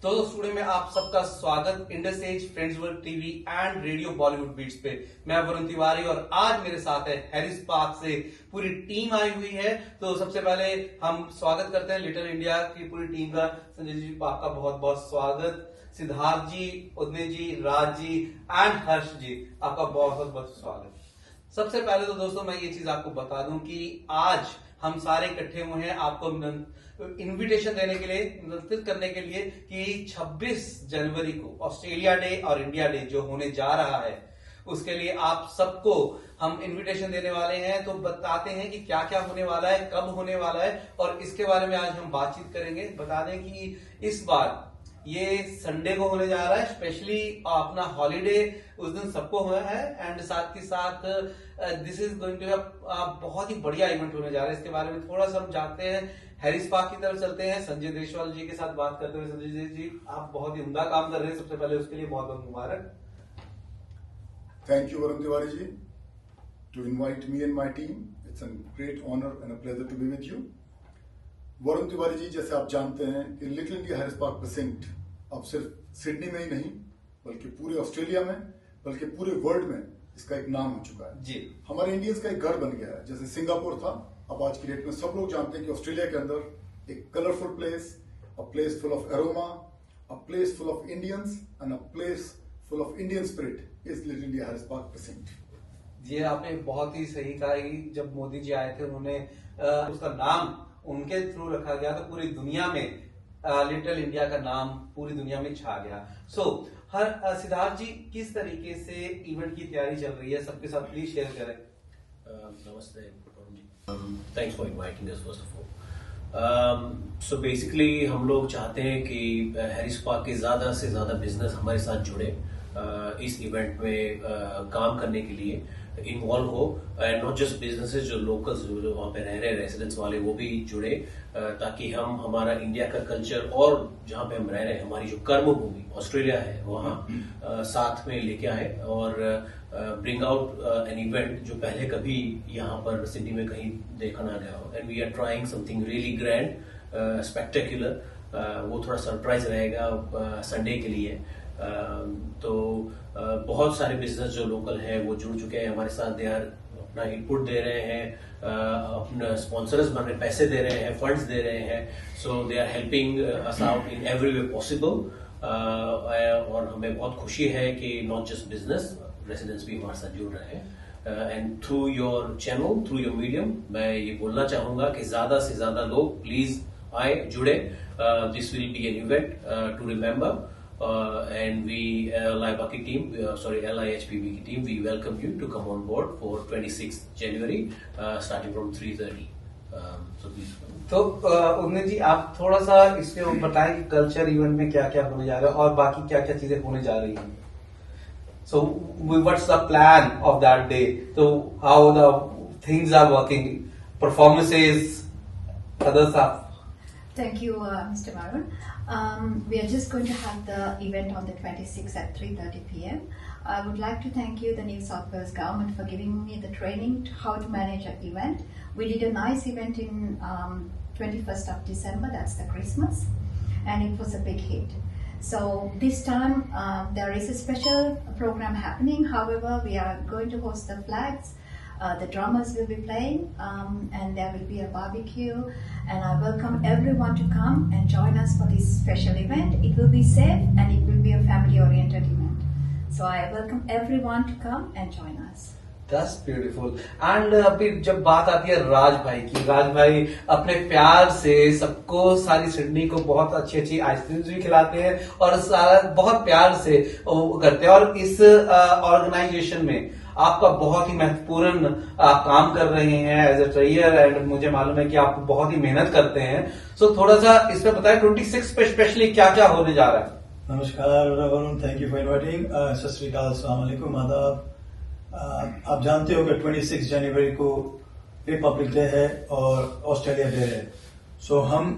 तो स्टूडियो में आप सबका स्वागत Indus age friends world TV and radio Bollywood beats पे। मैं वरुण तिवारी और आज मेरे साथ है हैरिस पार्क से पूरी टीम आई हुई है। तो सबसे पहले हम स्वागत करते हैं लिटिल इंडिया की पूरी टीम का। संजय जी आपका बहुत बहुत स्वागत, सिद्धार्थ जी, उदय जी, राज जी एंड हर्ष जी आपका बहुत बहुत स्वागत। सबसे पहले तो दोस्तों मैं ये चीज आपको बता दूं कि आज हम सारे इकट्ठे हुए हैं आपको इनविटेशन देने के लिए, निमंत्रित करने के लिए कि 26 जनवरी को ऑस्ट्रेलिया डे और इंडिया डे जो होने जा रहा है उसके लिए आप सबको हम इनविटेशन देने वाले हैं। तो बताते हैं कि क्या क्या होने वाला है, कब होने वाला है और इसके बारे में आज हम बातचीत करेंगे। बता दें कि इस बार ये संडे को होने जा रहा है, स्पेशली अपना हॉलीडे उस दिन सबको हुआ है एंड साथ के साथ दिस इज गोइंग टू बहुत ही बढ़िया इवेंट होने जा रहा है। इसके बारे में थोड़ा सा हम जानते हैं, हैरिस पार्क की तरफ चलते हैं। संजय देशवाल जी के साथ बात करते हुए, संजय जी आप बहुत ही उम्दा काम कर रहे हैं, सबसे पहले उसके लिए बहुत बहुत मुबारक। Thank you, Varun Tiwari ji, to invite me and my team. It's a great honor and a pleasure to be with you. Varun Tiwari ji, जैसे आप जानते हैं कि little India Harris Park present अब सिर्फ सिडनी में ही नहीं बल्कि पूरे ऑस्ट्रेलिया में बल्कि पूरे वर्ल्ड में इसका एक नाम हो चुका है जी। हमारे इंडियंस का एक घर बन गया है। जैसे सिंगापुर था, अब आज की डेट में सब लोग जानते हैं कि ऑस्ट्रेलिया के अंदर एक colourful place, a place full of aroma, a place full of Indians and a place full of Indian spirit is little India Harris Park present. जी आपने बहुत ही सही कहा कि जब मोदी जी आए थे उन्होंने उसका नाम उनके थ्रू रखा गया तो पूरी दुनिया में लिटिल इंडिया का नाम पूरी दुनिया में छा गया। हर सिद्धार्थ जी किस तरीके से इवेंट की तैयारी चल रही है, सबके साथ प्लीज शेयर करें। नमस्ते जी, thanks for inviting us first of all. So basically हम लोग चाहते हैं कि हैरिस पार्क के ज्यादा से ज्यादा बिजनेस हमारे साथ जुड़े, इस इवेंट में काम करने के लिए इन्वॉल्व हो एंड नॉट जस्ट बिजनेसेस, जो लोकल्स जो वहाँ पे रह रहे रेसिडेंट्स वाले वो भी जुड़े, ताकि हम हमारा इंडिया का कल्चर और जहाँ पे हम रह रहे हैं हमारी जो कर्म भूमि ऑस्ट्रेलिया है वहाँ साथ में लेके आए और ब्रिंग आउट एन इवेंट जो पहले कभी यहाँ पर सिडनी में कहीं देखा ना गया हो। And we are trying something really grand, spectacular. वो थोड़ा सरप्राइज रहेगा संडे के लिए। तो बहुत सारे बिजनेस जो लोकल हैं वो जुड़ चुके हैं हमारे साथ, दे आर अपना इनपुट दे रहे हैं, अपना स्पॉन्सर्स बन रहे, पैसे दे रहे हैं, फंड्स दे रहे हैं। So they are helping us out in every way possible. और हमें बहुत खुशी है कि नॉट जस्ट बिजनेस, रेसिडेंट्स भी हमारे साथ जुड़ रहे हैं। And through your channel, through your medium, मैं ये बोलना चाहूंगा कि ज्यादा से ज्यादा लोग प्लीज आए, जुड़े। This will be an event to remember. And we, LIBAKI team, LIHPB team, we welcome you to come on board for 26th January, starting from 3:30. So please. तो उन्नत जी आप थोड़ा सा इसके ऊपर बताएं कि कल्चर इवेंट में क्या क्या होने जा रहा है और बाकी क्या क्या चीजें होने जा रही हैं। So what's the plan of that day? So how the things are working, performances, other stuff. Thank you, Mr. Varun. We are just going to have the event on the 26th at 3:30 p.m. I would like to thank you, the New South Wales government, for giving me the training to how to manage an event. We did a nice event in 21st of December, that's the Christmas, and it was a big hit. So this time there is a special program happening. However, we are going to host the flags. The drummers will be playing and there will be a barbecue, and I welcome everyone to come and join us for this special event. It will be safe and it will be a family oriented event. So I welcome everyone to come and join us. That's beautiful. And फिर जब बात आती है राज भाई की, राज भाई अपने प्यार से सबको, सारी सिडनी को बहुत अच्छी अच्छी आइसक्रीम्स भी खिलाते हैं और सारा बहुत प्यार से करते हैं। और इस ऑर्गेनाइजेशन में आपका बहुत ही महत्वपूर्ण काम कर रहे हैं एज अ ट्रेयर, एंड मुझे मालूम है कि आप बहुत ही मेहनत करते हैं। सो थोड़ा सा इसमें बताएं 26 पे स्पेशली क्या क्या होने जा रहा है। नमस्कार Varun, thank you for inviting. सत श्री अकाल, अस्सलाम वालेकुम, आदाब। आप जानते हो कि 26 जनवरी को रिपब्लिक डे है और ऑस्ट्रेलिया डे है। सो हम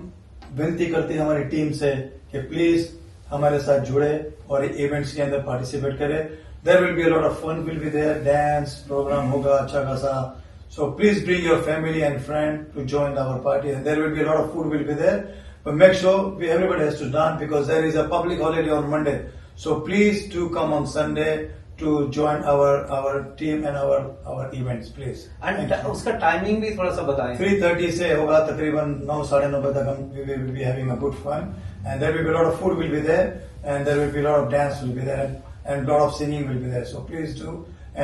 विनती करते हैं हमारी टीम से कि प्लीज हमारे साथ जुड़े और इवेंट्स के अंदर पार्टिसिपेट करें। There will be a lot of fun will be there, dance program होगा अच्छा खासा। So please bring your family and friend to join our party, and there will be a lot of food will be there. but make sure everybody has to done because there is a public holiday on Monday. So please do come on Sunday to join our team and our events, please. And उसका timing भी थोड़ा सा बताएं. 3:30 से होगा तकरीबन 9 साढ़े 9 बजे तक हम we will be having a good fun and there will be a lot of food will be there and there will be a lot of dance will be there and a lot of singing will be there. So please do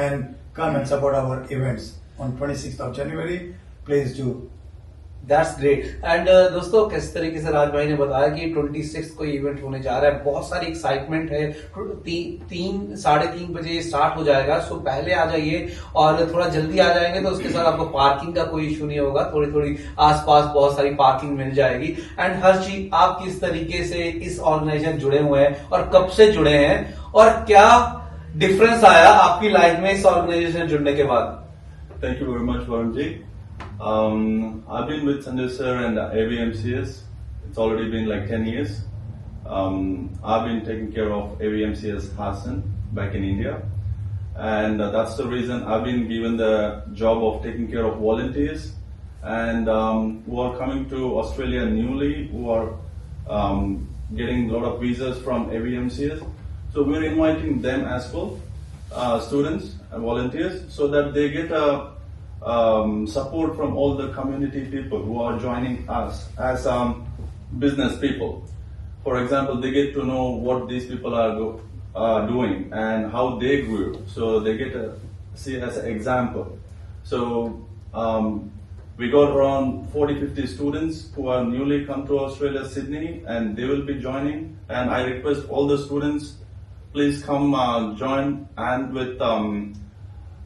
and come and support our events on 26th of January. Please do. That's great. And दोस्तों, किस तरीके से राज भाई ने बताया कि 26 को event होने जा रहा है, बहुत सारी एक्साइटमेंट है. 3-3:30 बजे स्टार्ट हो जाएगा. सो पहले आ जाइए और थोड़ा जल्दी आ जाएंगे तो उसके साथ आपको पार्किंग का कोई इशू नहीं होगा. थोड़ी थोड़ी आसपास बहुत सारी पार्किंग मिल जाएगी. एंड हर चीज आप किस तरीके से इस ऑर्गेनाइजेशन जुड़े हुए हैं और कब से जुड़े हैं और क्या डिफरेंस आया आपकी लाइफ में इस ऑर्गेनाइजेशन जुड़ने के बाद? Thank you very much, Varun ji. I've been with Sanjay sir and AVMCS. It's already been like 10 years. I've been taking care of AVMCS Hassan back in India. And that's the reason I've been given the job of taking care of volunteers and who are coming to Australia newly, who are getting a lot of visas from AVMCS. So we're inviting them as well, students and volunteers, so that they get a support from all the community people who are joining us as business people. For example, they get to know what these people are doing and how they grew, so they get to see as an example. So we got around 40-50 students who are newly come to Australia, Sydney, and they will be joining. And I request all the students, please come join and with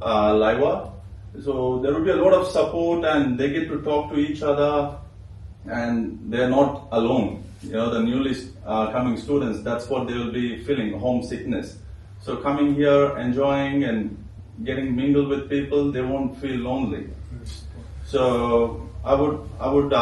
Laiva. So there will be a lot of support and they get to talk to each other and they're not alone. You know, the newly coming students, that's what they will be feeling, homesickness. So coming here, enjoying and getting mingled with people, they won't feel lonely. So I would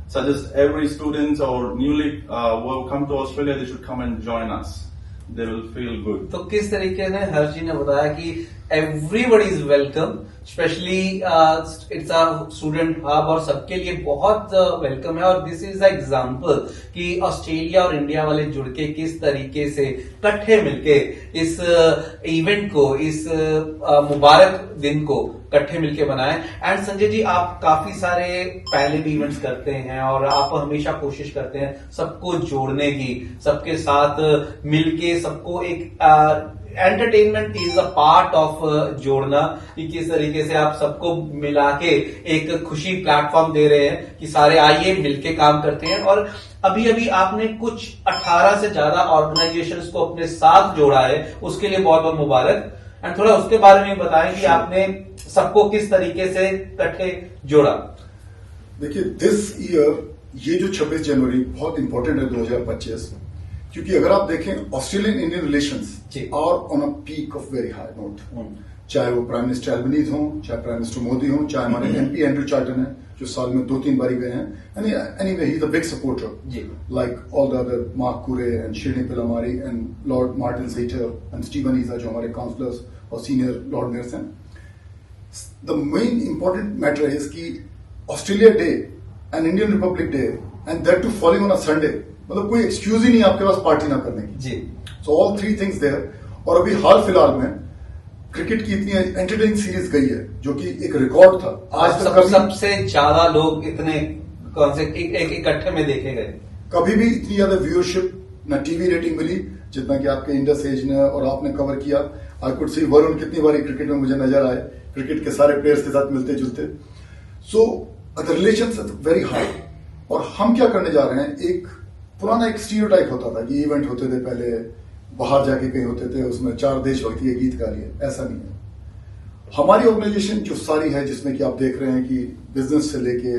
suggest every student or newly who come to Australia, they should come and join us. They will feel good. तो किस तरीके से हर्ष जी ने बताया कि everybody is welcome, specially it's a student hub और सबके लिए बहुत वेलकम है. और दिस इज अ एग्जांपल कि ऑस्ट्रेलिया और इंडिया वाले जुड़ के किस तरीके से इकट्ठे मिलके इस इवेंट को, इस मुबारक दिन को इकट्ठे मिलके बनाए. एंड संजय जी, आप काफी सारे पहले भी इवेंट्स करते हैं और आप हमेशा कोशिश करते हैं सबको जोड़ने की, सबके साथ मिलके सबको एक entertainment is a part of जोड़ना, कि किस तरीके से आप सबको मिला के एक खुशी प्लेटफॉर्म दे रहे हैं कि सारे आइए मिलके काम करते हैं. और अभी अभी आपने कुछ 18 से ज्यादा ऑर्गेनाइजेशंस को अपने साथ जोड़ा है, उसके लिए बहुत बहुत मुबारक. एंड थोड़ा उसके बारे में बताएं कि आपने सबको किस तरीके से इकट्ठे जोड़ा. देखिए, दिस ईयर ये जो 26 जनवरी बहुत इंपॉर्टेंट है 2025, क्योंकि अगर आप देखें Australian Indian relations are on a peak of very high note. चाहे वो प्राइम मिनिस्टर एल्बनीज हो, चाहे प्राइम मिनिस्टर मोदी हो, चाहे हमारे एमपी एंड्रू चार्टन है जो साल में 2-3 बारी गए हैं. Anyway, he is a big supporter like all the other Mark Coure and शिरनी पिलामारी and lord Martin Zaiter and Steven Issa जो हमारे काउंसलर्स और सीनियर लॉर्ड मेयर्स हैं. The main important matter is कि Australia Day and Indian Republic Day and that too following on a Sunday, मतलब कोई excuse ही नहीं आपके पास पार्टी ना करने की. जी. So all 3 things there. और अभी हाल फिलहाल में क्रिकेट की इतनी एंटरटेनिंग सीरीज गई है जो कि एक रिकॉर्ड था. आज तक सबसे ज्यादा लोग इतने कौन से एक इकट्ठे में देखे गए. कभी भी इतनी ज्यादा व्यूअरशिप न टीवी रेटिंग मिली जितना कि आपके इंडस एज ने और आपने कवर किया. आई कुड सी वरुण कितनी बारी क्रिकेट में मुझे नजर आए, क्रिकेट के सारे प्लेयर्स के साथ मिलते जुलते. So the relations very high. और हम क्या करने जा रहे हैं, एक पुराना एक स्टीरियोटाइप होता था कि इवेंट होते थे पहले, बाहर जाके कहीं होते थे, उसमें 4 देशभक्ति के गीत गा लिए. ऐसा नहीं है. हमारी ऑर्गेनाइजेशन जो सारी है, जिसमें कि आप देख रहे हैं कि बिजनेस से लेके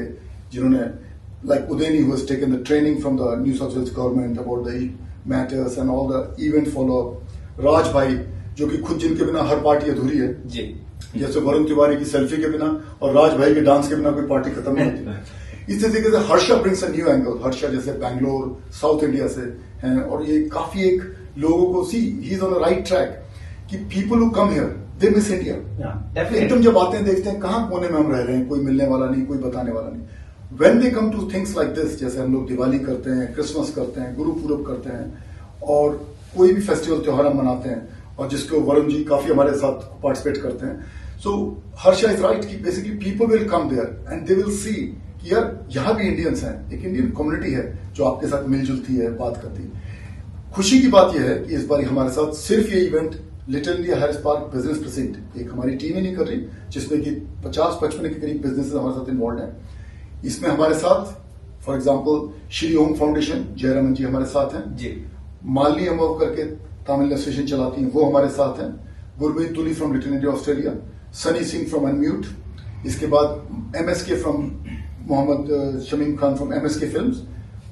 जिन्होंने like Udayani who has taken the training from the New South Wales government about the matters and all the event follow up, Raj bhai जो कि खुद जिनके बिना हर पार्टी अधूरी है जी, जैसे वरुण तिवारी की सेल्फी के बिना और राज भाई के डांस के बिना कोई पार्टी खत्म नहीं होती. इस तरीके से Harsha brings a new angle. Harsha जैसे बैंगलोर साउथ इंडिया से हैं और ये काफी एक लोगों को see he is on the right track कि people who come here they miss India. एकदम जब आते हैं देखते हैं कहां कोने में हम रह रहे हैं, कोई मिलने वाला नहीं, कोई बताने वाला नहीं. When they come two things like this, जैसे हम लोग दिवाली करते हैं, क्रिसमस करते हैं, गुरु पूरब करते हैं, और कोई भी फेस्टिवल त्योहार हम मनाते हैं, और जिसको वरुण जी काफी हमारे साथ पार्टिसिपेट करते हैं. सो हर्षा इज राइट कि basically people will come there and they will see कि यार यहाँ भी इंडियंस हैं, एक इंडियन कम्युनिटी है जो आपके साथ मिलजुलती है, बात करती है. खुशी की बात यह है कि इस बार हमारे साथ सिर्फ ये event little India Harris park business president, एक हमारी टीम ही नहीं कर रही, जिसमें कि 50-55 के करीब बिजनेस हमारे साथ इन्वॉल्व हैं. इसमें हमारे साथ for example Shri Om foundation, Jayaraman ji हमारे साथ हैं जी. मालनी अम्बव करके तमिल एसोसिएशन चलाती हैं, वो हमारे साथ हैं. Gurmeet Tuli from Little India Australia, Sunny Singh from unmute, इसके बाद MSK from Mohammed Shamim Khan from MSK films,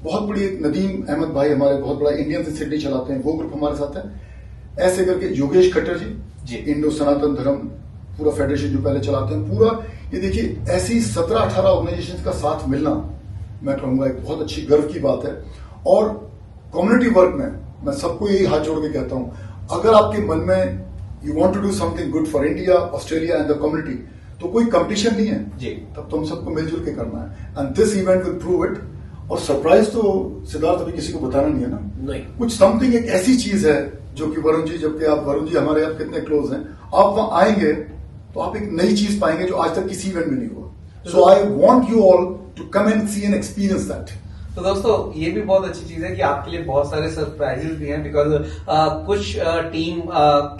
बहुत बड़ी एक नदीम अहमद भाई हमारे बहुत बड़ा इंडियन से सिडनी चलाते हैं, वो ग्रुप हमारे साथ है. ऐसे करके योगेश खट्टर जी इंडो सनातन धर्म पूरा फेडरेशन जो पहले चलाते हैं, पूरा ये देखिए ऐसी 17-18 ऑर्गेनाइजेशन का साथ मिलना, मैं कहूंगा एक बहुत अच्छी गर्व की बात है. और कम्युनिटी वर्क में मैं सबको यही हाथ जोड़ के कहता हूं, अगर आपके मन में you want to do something good for India, Australia and the community, तो कोई कंपटीशन नहीं है जी. तब तो हम सबको मिलजुल के करना है. And this event will prove it. और सरप्राइज तो सिद्धार्थ अभी किसी को बताना नहीं है ना, नहीं. कुछ समथिंग एक ऐसी चीज है जो कि वरुण जी, जबकि आप वरुण जी हमारे आप कितने क्लोज हैं, आप वहां आएंगे तो आप एक नई चीज पाएंगे जो आज तक किसी इवेंट में नहीं हुआ. So I want you all to come and see and experience that. तो दोस्तों ये भी बहुत अच्छी चीज है कि आपके लिए बहुत सारे सरप्राइजेस भी हैं, बिकॉज कुछ टीम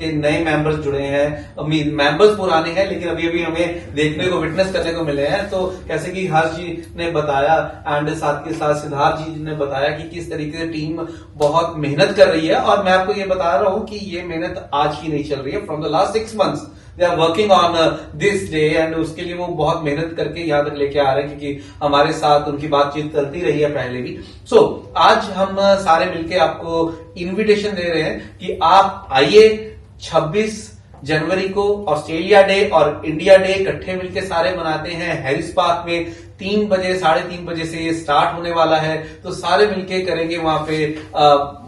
के नए मेंबर्स जुड़े हैं, मेंबर्स पुराने हैं लेकिन अभी अभी हमें देखने को, विटनेस करने को मिले हैं. तो कैसे कि हर्ष जी ने बताया एंड साथ के साथ सिद्धार्थ जी ने बताया कि किस तरीके से टीम बहुत मेहनत कर रही है. और मैं आपको ये बता रहा हूं कि ये मेहनत आज की नहीं चल रही है, from the last 6 months they are working on this day, एंड उसके लिए वो बहुत मेहनत करके यहाँ तक लेके आ रहे हैं, क्योंकि हमारे साथ उनकी बातचीत चलती रही है पहले भी. सो आज हम सारे मिलके आपको इनविटेशन दे रहे हैं कि आप आइए 26 जनवरी को ऑस्ट्रेलिया डे और इंडिया डे इकट्ठे मिलके सारे मनाते हैं हैरिस पार्क में. 3 बजे 3:30 बजे से ये स्टार्ट होने वाला है. तो सारे मिलके करेंगे वहां पे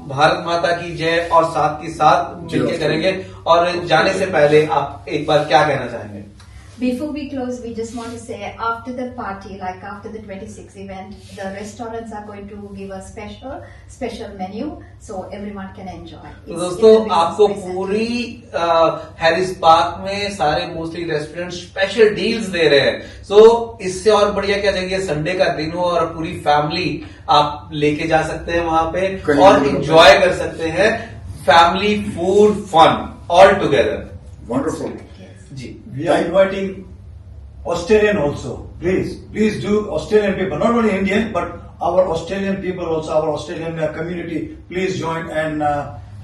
भारत माता की जय, और साथ के साथ मिलके करेंगे. और जाने से पहले आप एक बार क्या कहना चाहेंगे? Before we close, we just want to say after the party, like after the 26th event, the restaurants are going to give a special menu so everyone can enjoy. तो दोस्तों आपको पूरी हैरिस पार्क में सारे mostly restaurant special deals दे रहे हैं. सो इससे और बढ़िया क्या चाहिए? संडे का दिन हो और पूरी फैमिली आप लेके जा सकते हैं वहां पे और इंजॉय कर सकते हैं. Family food fun all together. Wonderful ji. We are inviting Australian also. Please do Australian people, not only Indian, but our Australian people also, our Australian community. Please join and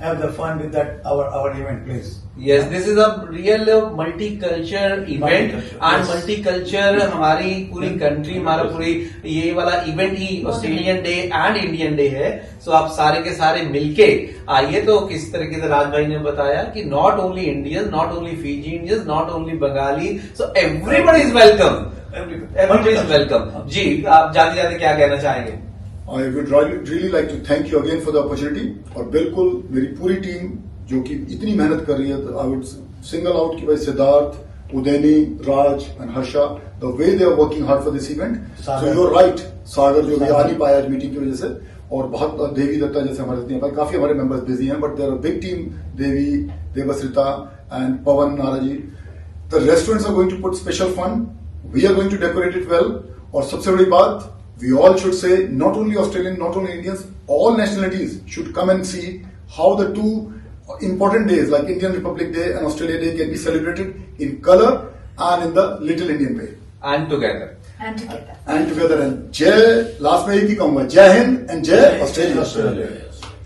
have the fun with that our event, please. Yes, this is a real multicultural event and multicultural हमारी पूरी country, हमारा पूरी ये वाला event he Australian day and Indian day है. सो आप सारे के सारे मिलके आइए. तो किस तरीके से राज भाई ने बताया कि not only Indian, not only Fiji Indians, not only Bengali, so everybody is welcome. Everybody is welcome. जी, आप जाते जाते क्या कहना चाहेंगे? I would really like to thank you again for the opportunity. और बिल्कुल मेरी पूरी टीम जो कि इतनी मेहनत कर रही है, I would single out कि भाई Siddharth, Udayani, Raj and Harsha, the way they are working hard for this event. So you're right, सागर जो भी आ नहीं पाया आज मीटिंग की वजह से, और बहुत देवी दत्ता जैसे हमारे साथ हैं, काफी हमारे मेंबर्स बिजी हैं, but there are big team, Devi, Devashrita and Pawan Nara ji. The restaurants are going to put special fun. We are going to decorate it well. और सबसे बड़ी बात, we all should say, not only Australian, not only Indians, all nationalities should come and see how the two important days like Indian Republic Day and Australia Day can be celebrated in color and in the little Indian way. And together. And together. And Jai, last में एक ही कहूंगा, जय Hind and जय Australia.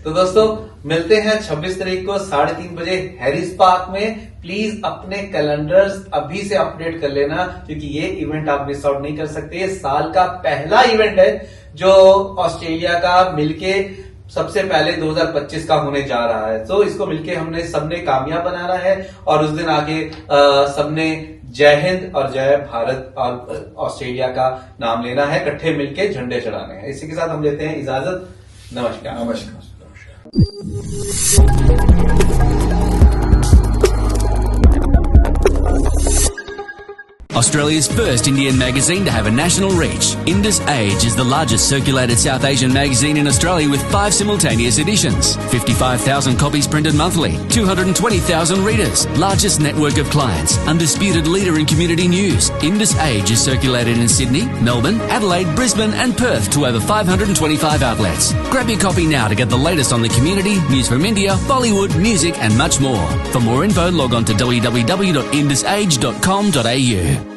तो दोस्तों मिलते हैं 26 तारीख को 3:30 बजे हैरिस पार्क में. प्लीज अपने कैलेंडर्स अभी से अपडेट कर लेना, क्योंकि ये इवेंट आप मिस आउट नहीं कर सकते. ये साल का पहला इवेंट है जो ऑस्ट्रेलिया का मिलके सबसे पहले 2025 का होने जा रहा है. तो इसको मिलके हमने सबने कामयाब बनाना है, और उस दिन आके सबने जय हिंद और जय भारत और ऑस्ट्रेलिया का नाम लेना है, इकट्ठे मिलके झंडे चढ़ाने हैं. इसी के साथ हम लेते हैं इजाजत. नमस्कार. नमस्कार. Australia's first Indian magazine to have a national reach. Indus Age is the largest circulated South Asian magazine in Australia with 5 simultaneous editions, 55,000 copies printed monthly, 220,000 readers, largest network of clients, undisputed leader in community news. Indus Age is circulated in Sydney, Melbourne, Adelaide, Brisbane and Perth to over 525 outlets. Grab your copy now to get the latest on the community, news from India, Bollywood, music and much more. For more info, log on to www.indusage.com.au.